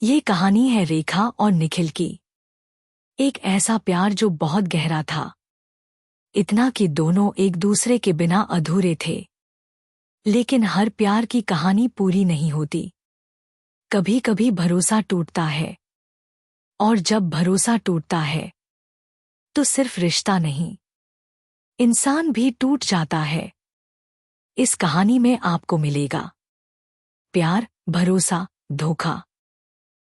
ये कहानी है रेखा और निखिल की। एक ऐसा प्यार जो बहुत गहरा था, इतना कि दोनों एक दूसरे के बिना अधूरे थे। लेकिन हर प्यार की कहानी पूरी नहीं होती। कभी कभी भरोसा टूटता है, और जब भरोसा टूटता है तो सिर्फ रिश्ता नहीं, इंसान भी टूट जाता है। इस कहानी में आपको मिलेगा प्यार, भरोसा, धोखा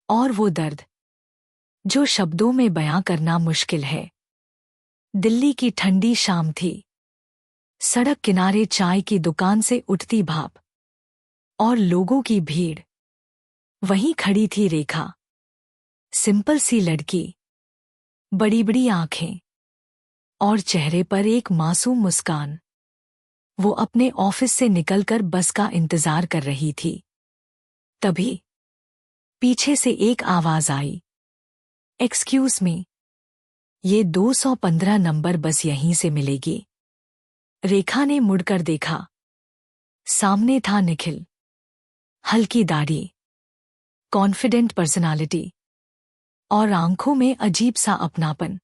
और वो दर्द जो शब्दों में बयां करना मुश्किल है। दिल्ली की ठंडी शाम थी। सड़क किनारे चाय की दुकान से उठती भाप और लोगों की भीड़। वहीं खड़ी थी रेखा, सिंपल सी लड़की, बड़ी बड़ी आंखें और चेहरे पर एक मासूम मुस्कान। वो अपने ऑफिस से निकलकर बस का इंतजार कर रही थी। तभी पीछे से एक आवाज आई, एक्सक्यूज मी, ये 215 नंबर बस यहीं से मिलेगी। रेखा ने मुड़कर देखा। सामने था निखिल, हल्की दाढ़ी, कॉन्फिडेंट पर्सनालिटी और आंखों में अजीब सा अपनापन।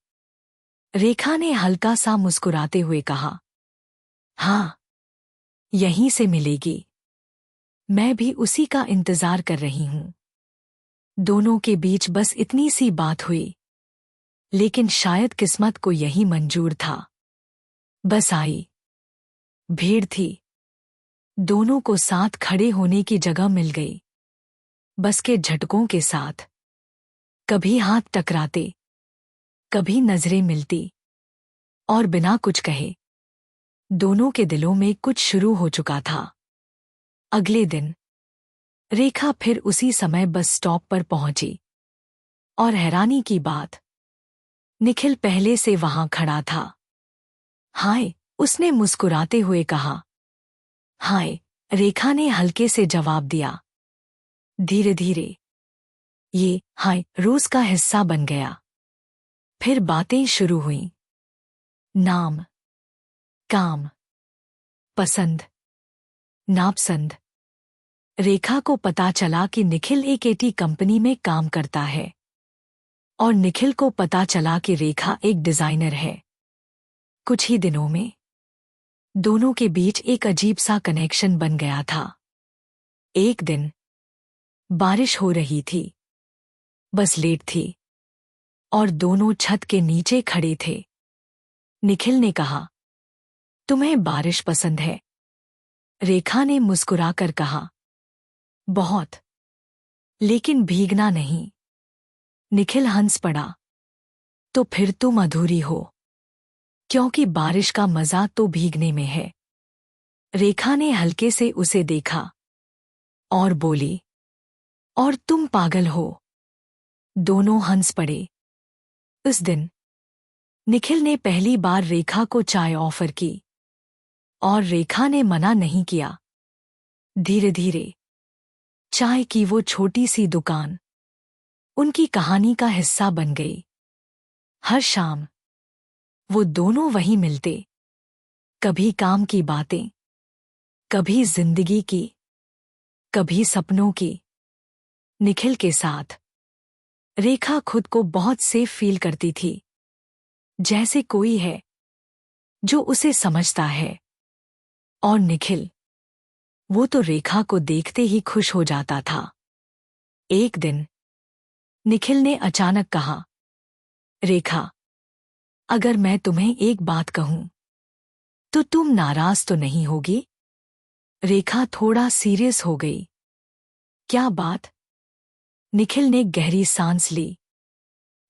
रेखा ने हल्का सा मुस्कुराते हुए कहा, हाँ, यहीं से मिलेगी। मैं भी उसी का इंतजार कर रही हूं। दोनों के बीच बस इतनी सी बात हुई, लेकिन शायद किस्मत को यही मंजूर था। बस आई, भीड़ थी, दोनों को साथ खड़े होने की जगह मिल गई। बस के झटकों के साथ कभी हाथ टकराते, कभी नजरें मिलती, और बिना कुछ कहे दोनों के दिलों में कुछ शुरू हो चुका था। अगले दिन रेखा फिर उसी समय बस स्टॉप पर पहुंची, और हैरानी की बात, निखिल पहले से वहां खड़ा था। हाय, उसने मुस्कुराते हुए कहा। हाय, रेखा ने हल्के से जवाब दिया। धीरे धीरे ये हाय रोज का हिस्सा बन गया। फिर बातें शुरू हुईं। नाम, काम, पसंद, नापसंद। रेखा को पता चला कि निखिल एक एटी कंपनी में काम करता है, और निखिल को पता चला कि रेखा एक डिजाइनर है। कुछ ही दिनों में दोनों के बीच एक अजीब सा कनेक्शन बन गया था। एक दिन बारिश हो रही थी, बस लेट थी, और दोनों छत के नीचे खड़े थे। निखिल ने कहा, तुम्हें बारिश पसंद है? रेखा ने मुस्कुराकर कहा, बहुत, लेकिन भीगना नहीं। निखिल हंस पड़ा, तो फिर तुम अधूरी हो, क्योंकि बारिश का मजा तो भीगने में है। रेखा ने हल्के से उसे देखा और बोली, और तुम पागल हो। दोनों हंस पड़े। उस दिन निखिल ने पहली बार रेखा को चाय ऑफर की, और रेखा ने मना नहीं किया। धीरे धीरे चाय की वो छोटी सी दुकान उनकी कहानी का हिस्सा बन गई। हर शाम वो दोनों वहीं मिलते, कभी काम की बातें, कभी जिंदगी की, कभी सपनों की। निखिल के साथ रेखा खुद को बहुत सेफ फील करती थी, जैसे कोई है जो उसे समझता है। और निखिल, वो तो रेखा को देखते ही खुश हो जाता था। एक दिन निखिल ने अचानक कहा, रेखा, अगर मैं तुम्हें एक बात कहूं तो तुम नाराज तो नहीं होगी? रेखा थोड़ा सीरियस हो गई। क्या बात? निखिल ने गहरी सांस ली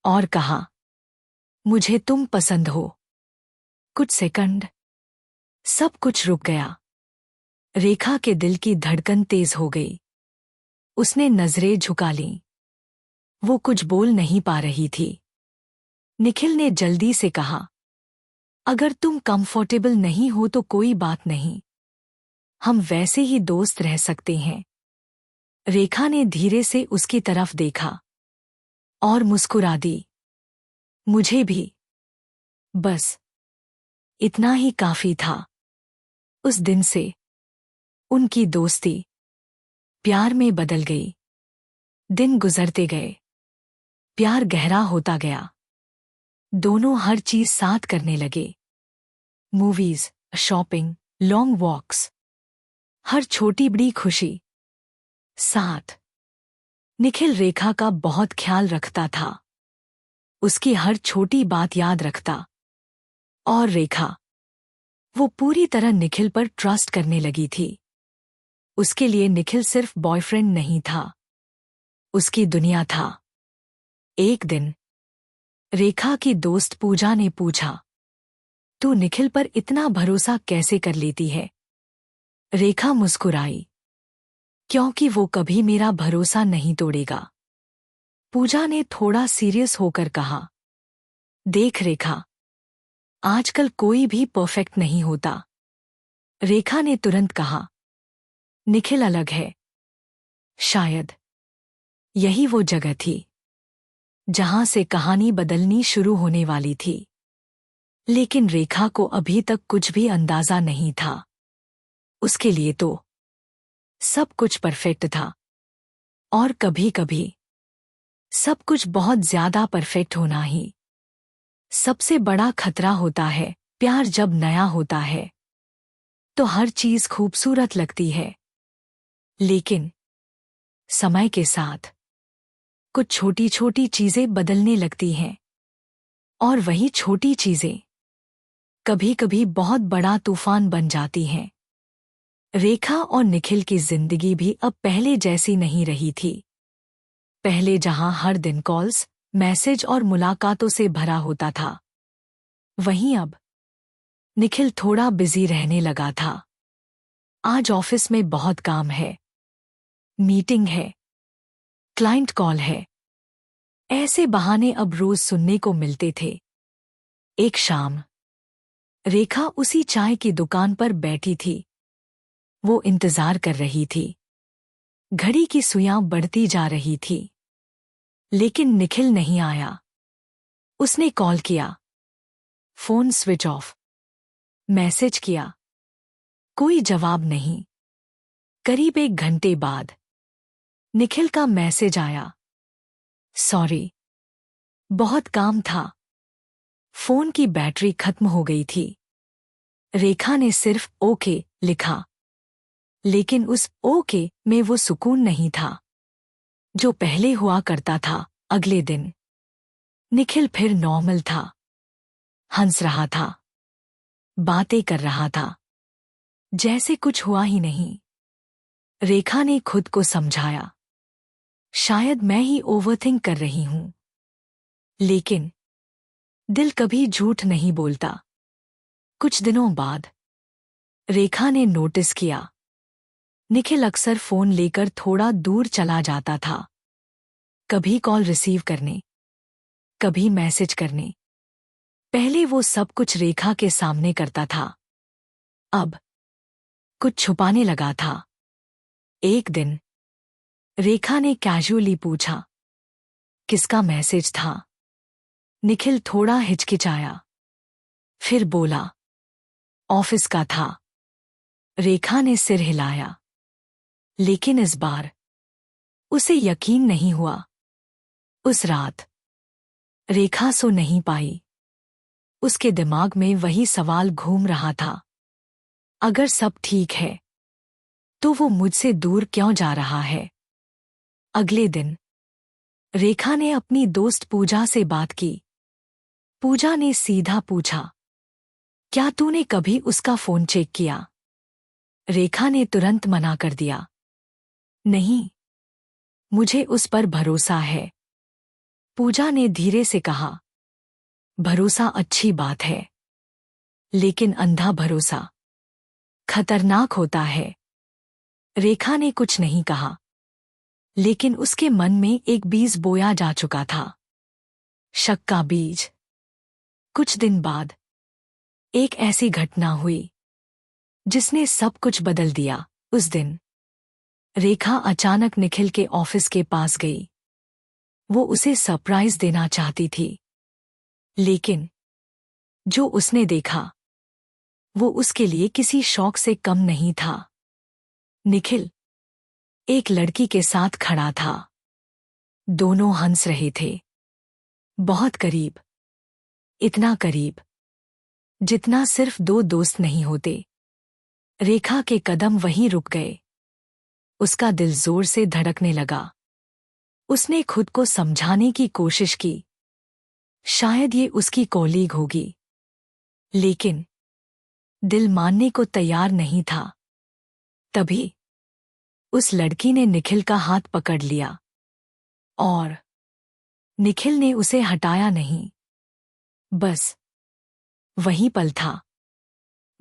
और कहा, मुझे तुम पसंद हो। कुछ सेकंड सब कुछ रुक गया। रेखा के दिल की धड़कन तेज हो गई। उसने नजरें झुका लीं। वो कुछ बोल नहीं पा रही थी। निखिल ने जल्दी से कहा, अगर तुम कंफर्टेबल नहीं हो तो कोई बात नहीं, हम वैसे ही दोस्त रह सकते हैं। रेखा ने धीरे से उसकी तरफ देखा और मुस्कुरा दी। मुझे भी। बस इतना ही काफी था। उस दिन से उनकी दोस्ती प्यार में बदल गई। दिन गुजरते गए, प्यार गहरा होता गया। दोनों हर चीज साथ करने लगे। मूवीज, शॉपिंग, लॉन्ग वॉक्स, हर छोटी बड़ी खुशी साथ। निखिल रेखा का बहुत ख्याल रखता था, उसकी हर छोटी बात याद रखता। और रेखा, वो पूरी तरह निखिल पर ट्रस्ट करने लगी थी। उसके लिए निखिल सिर्फ बॉयफ्रेंड नहीं था, उसकी दुनिया था। एक दिन रेखा की दोस्त पूजा ने पूछा, तू निखिल पर इतना भरोसा कैसे कर लेती है? रेखा मुस्कुराई, क्योंकि वो कभी मेरा भरोसा नहीं तोड़ेगा। पूजा ने थोड़ा सीरियस होकर कहा, देख रेखा, आजकल कोई भी परफेक्ट नहीं होता। रेखा ने तुरंत कहा, निखिल अलग है। शायद यही वो जगह थी जहां से कहानी बदलनी शुरू होने वाली थी। लेकिन रेखा को अभी तक कुछ भी अंदाजा नहीं था। उसके लिए तो सब कुछ परफेक्ट था, और कभी-कभी सब कुछ बहुत ज्यादा परफेक्ट होना ही सबसे बड़ा खतरा होता है। प्यार जब नया होता है तो हर चीज खूबसूरत लगती है, लेकिन समय के साथ कुछ छोटी छोटी चीजें बदलने लगती हैं, और वही छोटी चीजें कभी कभी बहुत बड़ा तूफान बन जाती हैं। रेखा और निखिल की जिंदगी भी अब पहले जैसी नहीं रही थी। पहले जहां हर दिन कॉल्स, मैसेज और मुलाकातों से भरा होता था, वहीं अब निखिल थोड़ा बिजी रहने लगा था। आज ऑफिस में बहुत काम है, मीटिंग है, क्लाइंट कॉल है, ऐसे बहाने अब रोज सुनने को मिलते थे। एक शाम रेखा उसी चाय की दुकान पर बैठी थी। वो इंतजार कर रही थी। घड़ी की सुइयां बढ़ती जा रही थी, लेकिन निखिल नहीं आया। उसने कॉल किया, फोन स्विच ऑफ, मैसेज किया, कोई जवाब नहीं। करीब 1 घंटे बाद निखिल का मैसेज आया, सॉरी, बहुत काम था, फोन की बैटरी खत्म हो गई थी। रेखा ने सिर्फ ओके लिखा, लेकिन उस ओके में वो सुकून नहीं था जो पहले हुआ करता था। अगले दिन निखिल फिर नॉर्मल था, हंस रहा था, बातें कर रहा था, जैसे कुछ हुआ ही नहीं। रेखा ने खुद को समझाया, शायद मैं ही ओवरथिंक कर रही हूं, लेकिन दिल कभी झूठ नहीं बोलता। कुछ दिनों बाद रेखा ने नोटिस किया, निखिल अक्सर फोन लेकर थोड़ा दूर चला जाता था, कभी कॉल रिसीव करने, कभी मैसेज करने। पहले वो सब कुछ रेखा के सामने करता था, अब कुछ छुपाने लगा था। एक दिन रेखा ने कैजुअली पूछा, किसका मैसेज था? निखिल थोड़ा हिचकिचाया, फिर बोला, ऑफिस का था। रेखा ने सिर हिलाया, लेकिन इस बार उसे यकीन नहीं हुआ। उस रात रेखा सो नहीं पाई। उसके दिमाग में वही सवाल घूम रहा था, अगर सब ठीक है तो वो मुझसे दूर क्यों जा रहा है? अगले दिन रेखा ने अपनी दोस्त पूजा से बात की। पूजा ने सीधा पूछा, क्या तूने कभी उसका फोन चेक किया? रेखा ने तुरंत मना कर दिया, नहीं, मुझे उस पर भरोसा है। पूजा ने धीरे से कहा, भरोसा अच्छी बात है, लेकिन अंधा भरोसा खतरनाक होता है। रेखा ने कुछ नहीं कहा, लेकिन उसके मन में एक बीज बोया जा चुका था, शक का बीज। कुछ दिन बाद एक ऐसी घटना हुई जिसने सब कुछ बदल दिया। उस दिन रेखा अचानक निखिल के ऑफिस के पास गई। वो उसे सरप्राइज देना चाहती थी, लेकिन जो उसने देखा वो उसके लिए किसी शौक से कम नहीं था। निखिल एक लड़की के साथ खड़ा था। दोनों हंस रहे थे। बहुत करीब, इतना करीब जितना सिर्फ दो दोस्त नहीं होते। रेखा के कदम वहीं रुक गए। उसका दिल जोर से धड़कने लगा। उसने खुद को समझाने की कोशिश की, शायद ये उसकी कॉलीग होगी, लेकिन दिल मानने को तैयार नहीं था। तभी उस लड़की ने निखिल का हाथ पकड़ लिया और निखिल ने उसे हटाया नहीं। बस वही पल था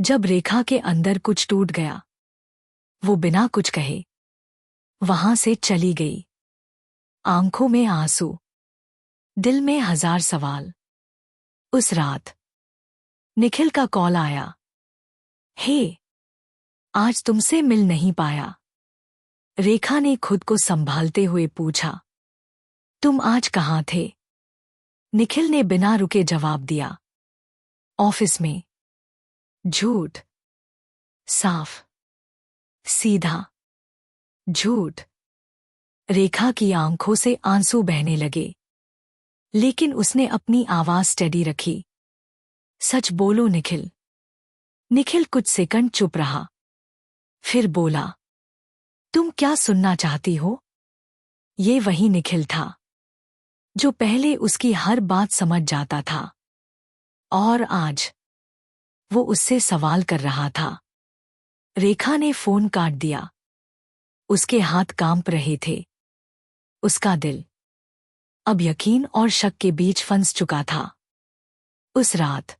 जब रेखा के अंदर कुछ टूट गया। वो बिना कुछ कहे वहां से चली गई, आंखों में आंसू, दिल में हजार सवाल। उस रात निखिल का कॉल आया। हे, आज तुमसे मिल नहीं पाया। रेखा ने खुद को संभालते हुए पूछा, तुम आज कहाँ थे? निखिल ने बिना रुके जवाब दिया, ऑफिस में। झूठ, साफ सीधा झूठ। रेखा की आंखों से आंसू बहने लगे, लेकिन उसने अपनी आवाज स्टेडी रखी। सच बोलो निखिल। निखिल कुछ सेकंड चुप रहा, फिर बोला, तुम क्या सुनना चाहती हो? ये वही निखिल था जो पहले उसकी हर बात समझ जाता था, और आज वो उससे सवाल कर रहा था। रेखा ने फोन काट दिया। उसके हाथ कांप रहे थे। उसका दिल अब यकीन और शक के बीच फंस चुका था। उस रात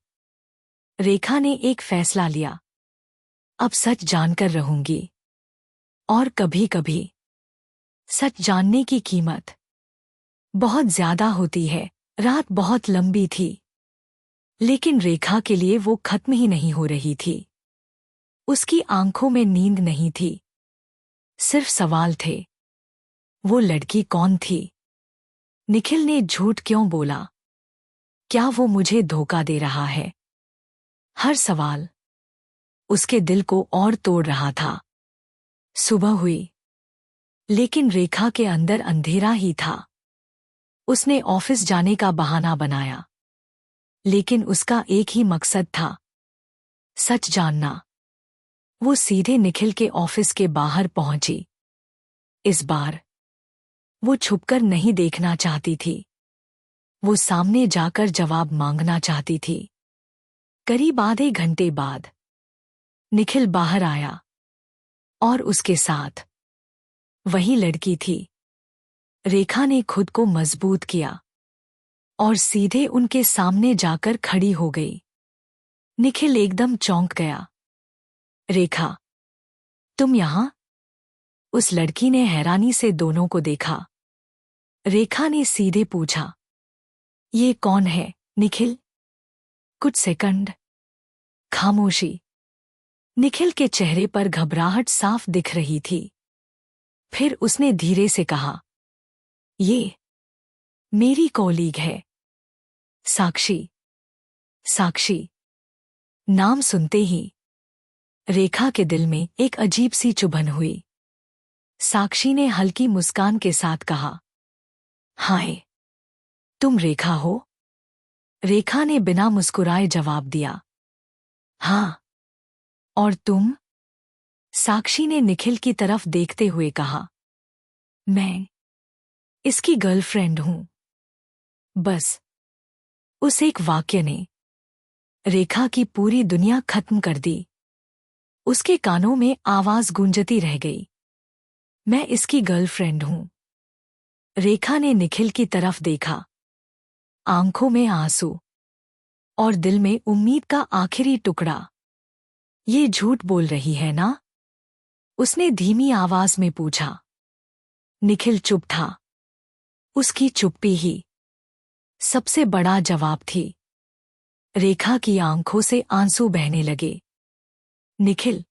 रेखा ने एक फैसला लिया, अब सच जानकर रहूंगी। और कभी-कभी सच जानने की कीमत बहुत ज्यादा होती है। रात बहुत लंबी थी, लेकिन रेखा के लिए वो खत्म ही नहीं हो रही थी। उसकी आंखों में नींद नहीं थी, सिर्फ सवाल थे। वो लड़की कौन थी? निखिल ने झूठ क्यों बोला? क्या वो मुझे धोखा दे रहा है? हर सवाल उसके दिल को और तोड़ रहा था। सुबह हुई, लेकिन रेखा के अंदर अंधेरा ही था। उसने ऑफिस जाने का बहाना बनाया, लेकिन उसका एक ही मकसद था, सच जानना। वो सीधे निखिल के ऑफिस के बाहर पहुंची। इस बार वो छुपकर नहीं देखना चाहती थी, वो सामने जाकर जवाब मांगना चाहती थी। करीब आधे घंटे बाद निखिल बाहर आया, और उसके साथ वही लड़की थी। रेखा ने खुद को मजबूत किया और सीधे उनके सामने जाकर खड़ी हो गई। निखिल एकदम चौंक गया। रेखा, तुम यहां? उस लड़की ने हैरानी से दोनों को देखा। रेखा ने सीधे पूछा, ये कौन है निखिल? कुछ सेकंड खामोशी। निखिल के चेहरे पर घबराहट साफ दिख रही थी। फिर उसने धीरे से कहा, ये मेरी कॉलीग है, साक्षी। साक्षी नाम सुनते ही रेखा के दिल में एक अजीब सी चुभन हुई। साक्षी ने हल्की मुस्कान के साथ कहा, हाय, तुम रेखा हो? रेखा ने बिना मुस्कुराए जवाब दिया, हाँ। और तुम? साक्षी ने निखिल की तरफ देखते हुए कहा, मैं इसकी गर्लफ्रेंड हूं। बस उस एक वाक्य ने रेखा की पूरी दुनिया खत्म कर दी। उसके कानों में आवाज गूंजती रह गई, मैं इसकी गर्लफ्रेंड हूं। रेखा ने निखिल की तरफ देखा, आंखों में आंसू और दिल में उम्मीद का आखिरी टुकड़ा। ये झूठ बोल रही है ना? उसने धीमी आवाज में पूछा। निखिल चुप था। उसकी चुप्पी ही सबसे बड़ा जवाब थी। रेखा की आंखों से आंसू बहने लगे। निखिल,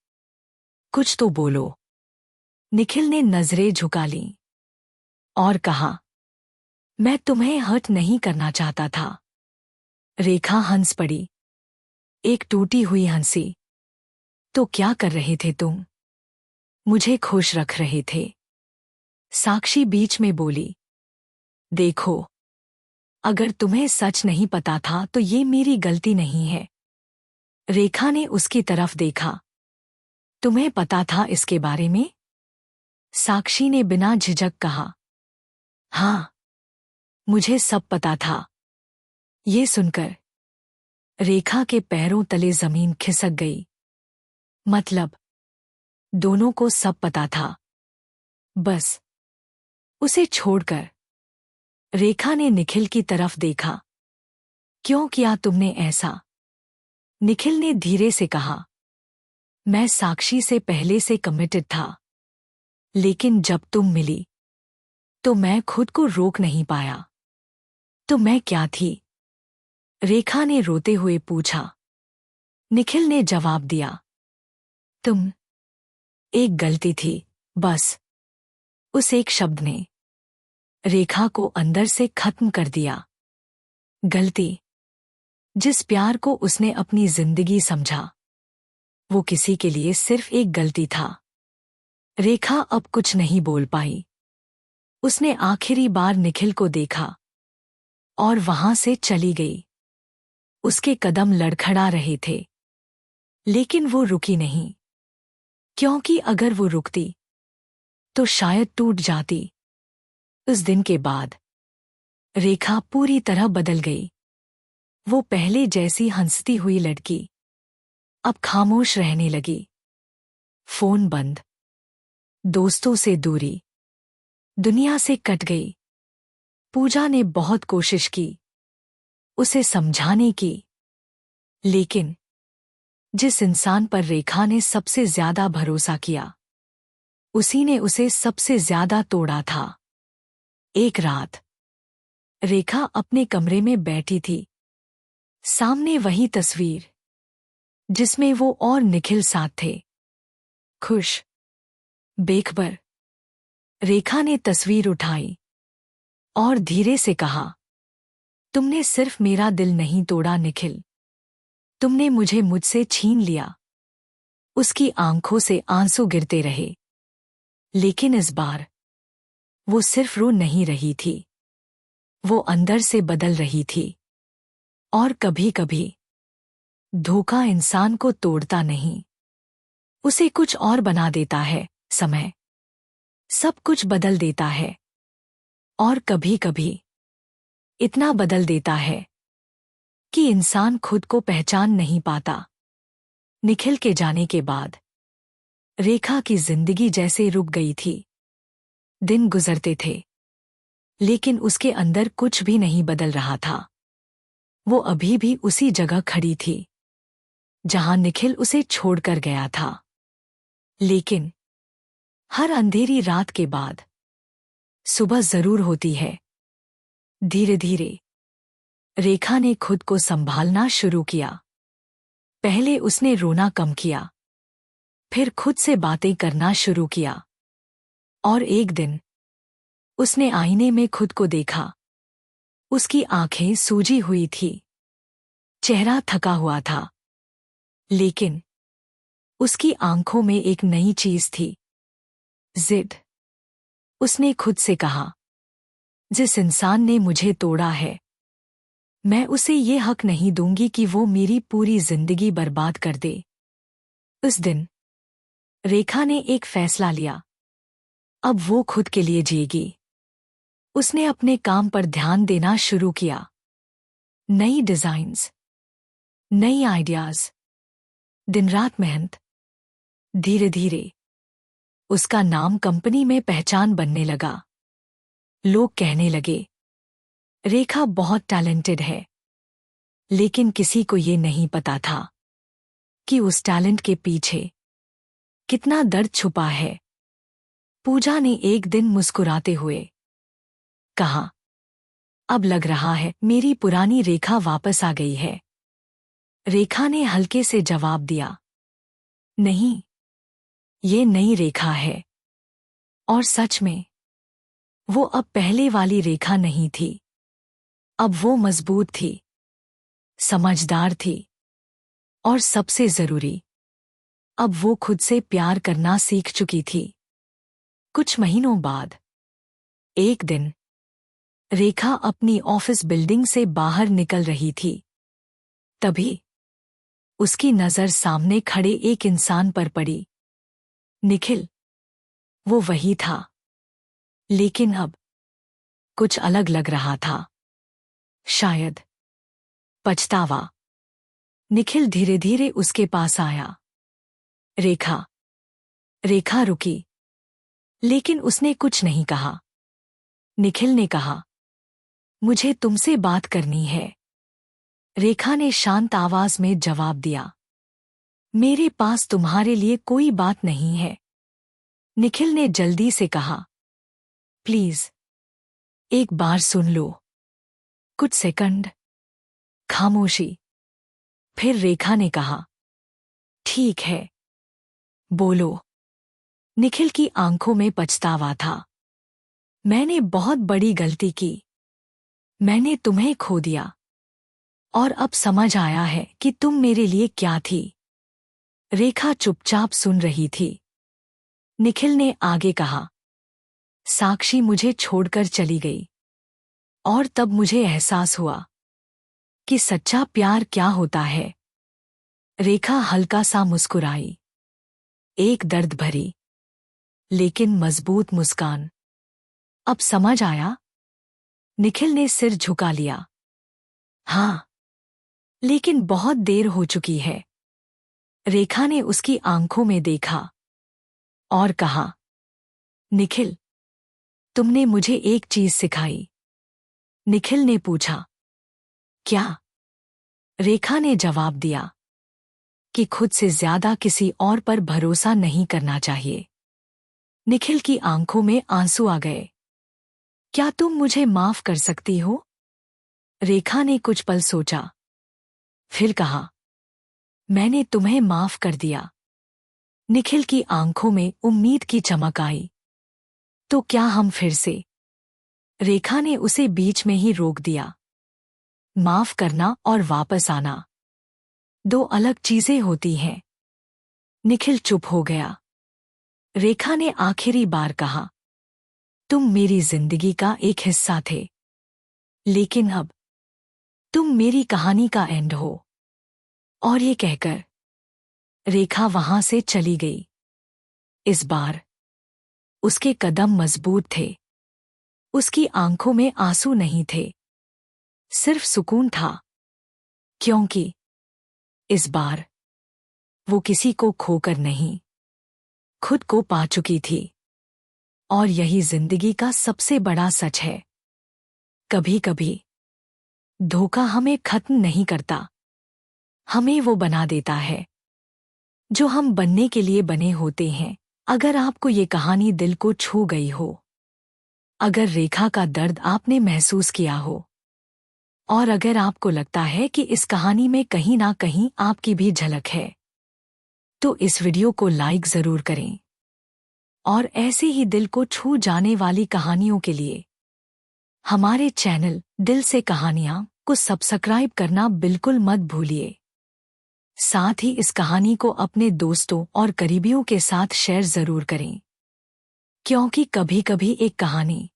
कुछ तो बोलो। निखिल ने नजरें झुका लीं और कहा, मैं तुम्हें हर्ट नहीं करना चाहता था। रेखा हंस पड़ी, एक टूटी हुई हंसी। तो क्या कर रहे थे तुम? मुझे खुश रख रहे थे। साक्षी बीच में बोली, देखो, अगर तुम्हें सच नहीं पता था तो ये मेरी गलती नहीं है। रेखा ने उसकी तरफ देखा। तुम्हें पता था इसके बारे में? साक्षी ने बिना झिझक कहा। हाँ, मुझे सब पता था। ये सुनकर रेखा के पैरों तले जमीन खिसक गई। मतलब, दोनों को सब पता था, बस उसे छोड़कर। रेखा ने निखिल की तरफ देखा। क्यों किया तुमने ऐसा? निखिल ने धीरे से कहा। मैं साक्षी से पहले से कमिटेड था, लेकिन जब तुम मिली तो मैं खुद को रोक नहीं पाया। तो मैं क्या थी? रेखा ने रोते हुए पूछा। निखिल ने जवाब दिया। तुम एक गलती थी, बस। उस एक शब्द ने रेखा को अंदर से खत्म कर दिया। गलती? जिस प्यार को उसने अपनी जिंदगी समझा, वो किसी के लिए सिर्फ एक गलती था। रेखा अब कुछ नहीं बोल पाई। उसने आखिरी बार निखिल को देखा और वहां से चली गई। उसके कदम लड़खड़ा रहे थे, लेकिन वो रुकी नहीं, क्योंकि अगर वो रुकती तो शायद टूट जाती। उस दिन के बाद रेखा पूरी तरह बदल गई। वो पहले जैसी हंसती हुई लड़की अब खामोश रहने लगी। फोन बंद, दोस्तों से दूरी, दुनिया से कट गई। पूजा ने बहुत कोशिश की उसे समझाने की, लेकिन जिस इंसान पर रेखा ने सबसे ज्यादा भरोसा किया, उसी ने उसे सबसे ज्यादा तोड़ा था। एक रात रेखा अपने कमरे में बैठी थी। सामने वही तस्वीर जिसमें वो और निखिल साथ थे, खुश, बेखबर। रेखा ने तस्वीर उठाई और धीरे से कहा, तुमने सिर्फ मेरा दिल नहीं तोड़ा निखिल, तुमने मुझे मुझसे छीन लिया। उसकी आंखों से आंसू गिरते रहे, लेकिन इस बार वो सिर्फ रो नहीं रही थी, वो अंदर से बदल रही थी। और कभी-कभी धोखा इंसान को तोड़ता नहीं, उसे कुछ और बना देता है। समय सब कुछ बदल देता है, और कभी-कभी इतना बदल देता है कि इंसान खुद को पहचान नहीं पाता। निखिल के जाने के बाद रेखा की जिंदगी जैसे रुक गई थी। दिन गुजरते थे, लेकिन उसके अंदर कुछ भी नहीं बदल रहा था। वो अभी भी उसी जगह खड़ी थी जहां निखिल उसे छोड़कर गया था। लेकिन हर अंधेरी रात के बाद सुबह जरूर होती है। धीरे धीरे रेखा ने खुद को संभालना शुरू किया। पहले उसने रोना कम किया, फिर खुद से बातें करना शुरू किया। और एक दिन उसने आईने में खुद को देखा। उसकी आंखें सूजी हुई थी, चेहरा थका हुआ था, लेकिन उसकी आंखों में एक नई चीज थी, जिद। उसने खुद से कहा, जिस इंसान ने मुझे तोड़ा है, मैं उसे ये हक नहीं दूंगी कि वो मेरी पूरी जिंदगी बर्बाद कर दे। उस दिन रेखा ने एक फैसला लिया। अब वो खुद के लिए जिएगी। उसने अपने काम पर ध्यान देना शुरू किया। नई डिजाइन्स, नई आइडियाज, दिन रात मेहनत। धीरे धीरे उसका नाम कंपनी में पहचान बनने लगा। लोग कहने लगे, रेखा बहुत टैलेंटेड है। लेकिन किसी को ये नहीं पता था कि उस टैलेंट के पीछे कितना दर्द छुपा है। पूजा ने एक दिन मुस्कुराते हुए कहा, अब लग रहा है मेरी पुरानी रेखा वापस आ गई है। रेखा ने हल्के से जवाब दिया, नहीं, ये नई रेखा है। और सच में वो अब पहले वाली रेखा नहीं थी। अब वो मजबूत थी, समझदार थी, और सबसे जरूरी, अब वो खुद से प्यार करना सीख चुकी थी। कुछ महीनों बाद एक दिन रेखा अपनी ऑफिस बिल्डिंग से बाहर निकल रही थी। तभी उसकी नजर सामने खड़े एक इंसान पर पड़ी। निखिल। वो वही था, लेकिन अब कुछ अलग लग रहा था। शायद पछतावा। निखिल धीरे धीरे उसके पास आया। रेखा। रेखा रुकी, लेकिन उसने कुछ नहीं कहा। निखिल ने कहा, मुझे तुमसे बात करनी है। रेखा ने शांत आवाज में जवाब दिया, मेरे पास तुम्हारे लिए कोई बात नहीं है। निखिल ने जल्दी से कहा, प्लीज एक बार सुन लो। कुछ सेकंड खामोशी। फिर रेखा ने कहा, ठीक है, बोलो। निखिल की आंखों में पछतावा था। मैंने बहुत बड़ी गलती की। मैंने तुम्हें खो दिया और अब समझ आया है कि तुम मेरे लिए क्या थी। रेखा चुपचाप सुन रही थी। निखिल ने आगे कहा, साक्षी मुझे छोड़कर चली गई और तब मुझे एहसास हुआ कि सच्चा प्यार क्या होता है। रेखा हल्का सा मुस्कुराई, एक दर्द भरी लेकिन मजबूत मुस्कान। अब समझ आया? निखिल ने सिर झुका लिया। हाँ, लेकिन बहुत देर हो चुकी है। रेखा ने उसकी आंखों में देखा और कहा, निखिल, तुमने मुझे एक चीज सिखाई। निखिल ने पूछा, क्या? रेखा ने जवाब दिया कि खुद से ज्यादा किसी और पर भरोसा नहीं करना चाहिए। निखिल की आंखों में आंसू आ गए। क्या तुम मुझे माफ कर सकती हो? रेखा ने कुछ पल सोचा, फिर कहा, मैंने तुम्हें माफ कर दिया। निखिल की आंखों में उम्मीद की चमक आई। तो क्या हम फिर से? रेखा ने उसे बीच में ही रोक दिया। माफ करना और वापस आना दो अलग चीजें होती हैं। निखिल चुप हो गया। रेखा ने आखिरी बार कहा, तुम मेरी जिंदगी का एक हिस्सा थे, लेकिन अब तुम मेरी कहानी का एंड हो। और ये कहकर रेखा वहां से चली गई। इस बार उसके कदम मजबूत थे। उसकी आंखों में आंसू नहीं थे, सिर्फ सुकून था, क्योंकि इस बार वो किसी को खोकर नहीं, खुद को पा चुकी थी। और यही जिंदगी का सबसे बड़ा सच है। कभी कभी धोखा हमें खत्म नहीं करता, हमें वो बना देता है जो हम बनने के लिए बने होते हैं। अगर आपको ये कहानी दिल को छू गई हो, अगर रेखा का दर्द आपने महसूस किया हो, और अगर आपको लगता है कि इस कहानी में कहीं ना कहीं आपकी भी झलक है, तो इस वीडियो को लाइक जरूर करें। और ऐसे ही दिल को छू जाने वाली कहानियों के लिए हमारे चैनल दिल से कहानियां को सब्सक्राइब करना बिल्कुल मत भूलिए। साथ ही इस कहानी को अपने दोस्तों और करीबियों के साथ शेयर जरूर करें, क्योंकि कभी कभी एक कहानी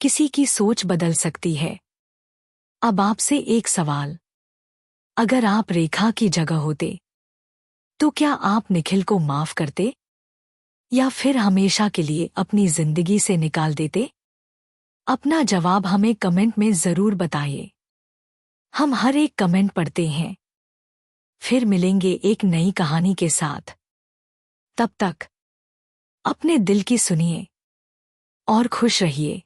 किसी की सोच बदल सकती है। अब आपसे एक सवाल, अगर आप रेखा की जगह होते तो क्या आप निखिल को माफ करते, या फिर हमेशा के लिए अपनी जिंदगी से निकाल देते? अपना जवाब हमें कमेंट में जरूर बताइए। हम हर एक कमेंट पढ़ते हैं। फिर मिलेंगे एक नई कहानी के साथ। तब तक अपने दिल की सुनिए और खुश रहिए।